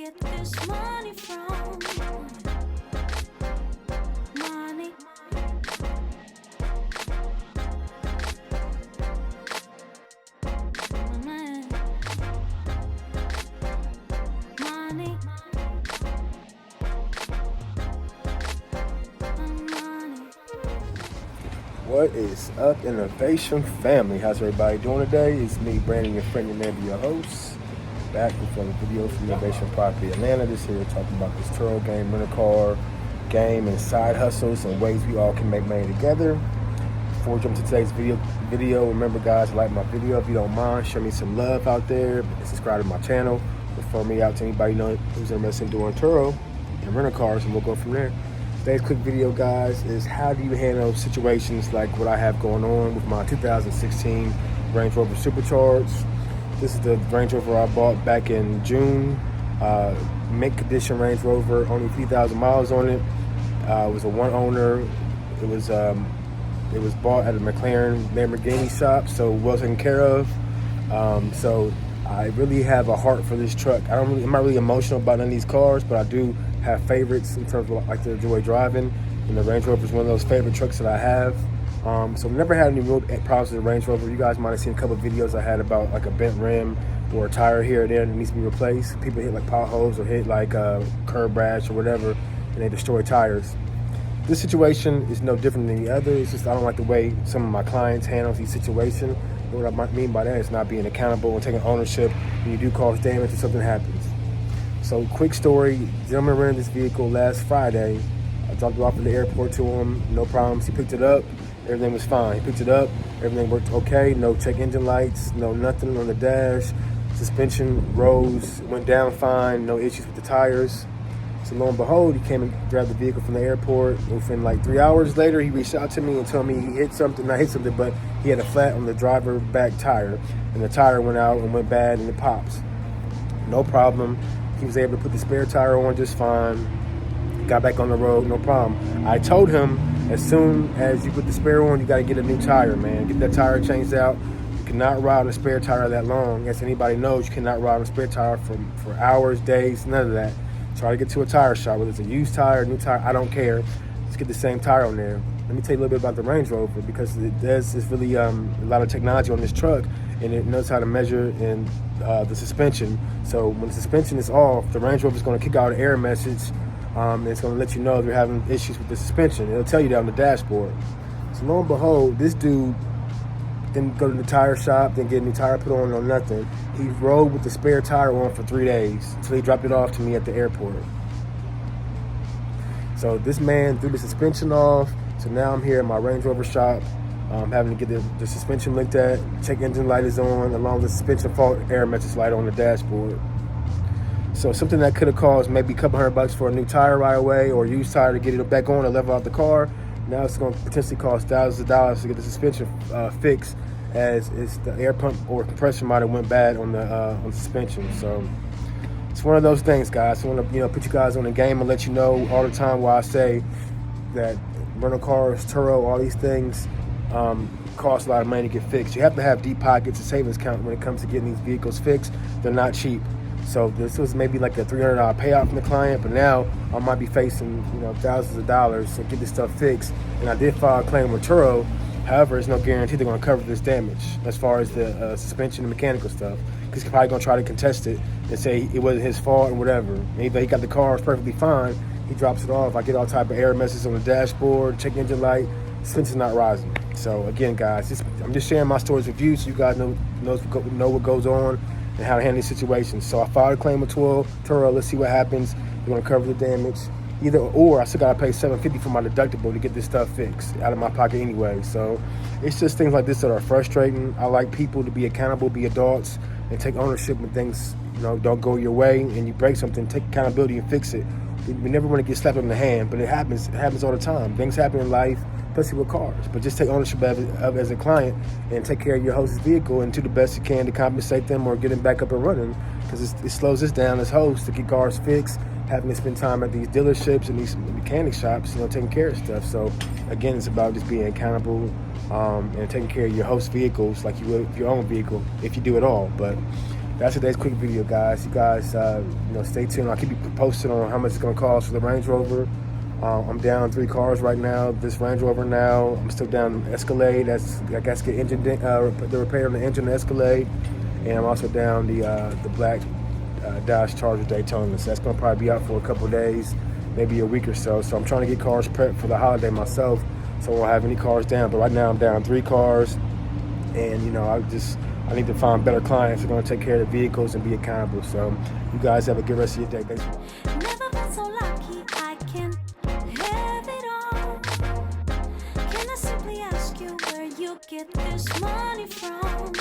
get this money from? Money. Man. Money. What is up, Innovation family? How's everybody doing today? It's me, Brandon, your friend and neighbor, your host, back with another video from Innovation Property Atlanta. This here talking about this Turo Game rental car game and side hustles and ways we all can make money together. Before we jump to today's video, remember guys, like my video if you don't mind. Show me some love out there. Subscribe to my channel. Refer me out to anybody who's interested in doing Turo and rental cars, and we'll go from there. Today's quick video, guys, is how do you handle situations like what I have going on with my 2016 Range Rover Supercharged. This is the Range Rover I bought back in June. Mint condition Range Rover, only 3,000 miles on it. It was a one owner. It was bought at a McLaren Lamborghini shop, so well taken care of. So I really have a heart for this truck. I'm not really emotional about none of these cars, but I do have favorites in terms of like to enjoy driving, and the Range Rover is one of those favorite trucks that I have. So never had any real problems with the Range Rover. You guys might have seen a couple of videos I had about like a bent rim or a tire here or there that needs to be replaced. People hit like potholes or hit like a curb rash or whatever, and they destroy tires. This situation is no different than the other. It's just I don't like the way some of my clients handle these situations. And what I mean by that is not being accountable and taking ownership when you do cause damage and something happens. So quick story, gentleman rented this vehicle last Friday. I dropped it off at the airport to him, no problems. He picked it up, everything was fine. He picked it up, everything worked okay, no check engine lights, no nothing on the dash. Suspension rose, went down fine, no issues with the tires. So lo and behold, he came and grabbed the vehicle from the airport. Within like 3 hours later, he reached out to me and told me he hit something, not hit something, but he had a flat on the driver back tire. And the tire went out and went bad and it pops. No problem. He was able to put the spare tire on just fine. Got back on the road, no problem. I told him as soon as you put the spare on, you got to get a new tire, man. Get that tire changed out. You cannot ride on a spare tire that long. As anybody knows, you cannot ride on a spare tire for hours, days, none of that. Try to get to a tire shop, whether it's a used tire, new tire, I don't care. Just get the same tire on there. Let me tell you a little bit about the Range Rover, because it's really a lot of technology on this truck, and it knows how to measure in the suspension. So when the suspension is off, the Range Rover is going to kick out an error message. And it's going to let you know if you're having issues with the suspension. It'll tell you that on the dashboard. So lo and behold, this dude didn't go to the tire shop, didn't get a new tire put on or nothing. He rode with the spare tire on for 3 days until he dropped it off to me at the airport. So this man threw the suspension off. So now I'm here at my Range Rover shop, having to get the suspension looked at. Check engine light is on, along with the suspension fault error message light on the dashboard. So something that could have cost maybe a couple $100 for a new tire right away, or a used tire to get it back on and level out the car. Now it's going to potentially cost thousands of dollars to get the suspension fixed, as it's the air pump or compressor might have went bad on the suspension. So it's one of those things, guys. I want to put you guys on the game and let you know all the time why I say that rental cars, Turo, all these things cost a lot of money to get fixed. You have to have deep pockets and savings account when it comes to getting these vehicles fixed. They're not cheap. So this was maybe like a $300 payout from the client, but now I might be facing thousands of dollars to get this stuff fixed. And I did file a claim with Turo. However, there's no guarantee they're going to cover this damage as far as the suspension and mechanical stuff, because he's probably going to try to contest it and say it wasn't his fault and whatever. Maybe he got the car perfectly fine. He drops it off. I get all type of error messages on the dashboard, check engine light, suspension's not rising. So again, guys, I'm just sharing my stories with you so you guys know what goes on and how to handle these situations. So I filed a claim with Turo. Let's see what happens. They're going to cover the damage. Either or, I still got to pay $750 for my deductible to get this stuff fixed out of my pocket anyway. So it's just things like this that are frustrating. I like people to be accountable, be adults, and take ownership when things don't go your way and you break something. Take accountability and fix it. We never want to get slapped on the hand, but it happens. It happens all the time. Things happen in life, especially with cars. But just take ownership of it as a client and take care of your host's vehicle and do the best you can to compensate them or get them back up and running, because it slows us down as hosts to get cars fixed, having to spend time at these dealerships and these mechanic shops, taking care of stuff. So again, it's about just being accountable and taking care of your host vehicles like you would your own vehicle, if you do it all. But that's today's quick video, guys. You guys, stay tuned. I'll keep you posted on how much it's gonna cost for the Range Rover. I'm down 3 cars right now. This Range Rover now. I'm still down Escalade. I guess get engine the repair on the engine the Escalade, and I'm also down the black Dodge Charger Daytona. So that's gonna probably be out for a couple of days, maybe a week or so. So I'm trying to get cars prepped for the holiday myself, so I won't have any cars down. But right now I'm down 3 cars, and I need to find better clients who are going to take care of the vehicles and be accountable. So you guys have a good rest of your day. Thanks for watching. Never been so lucky I can have it all. Can I simply ask you where you get this money from?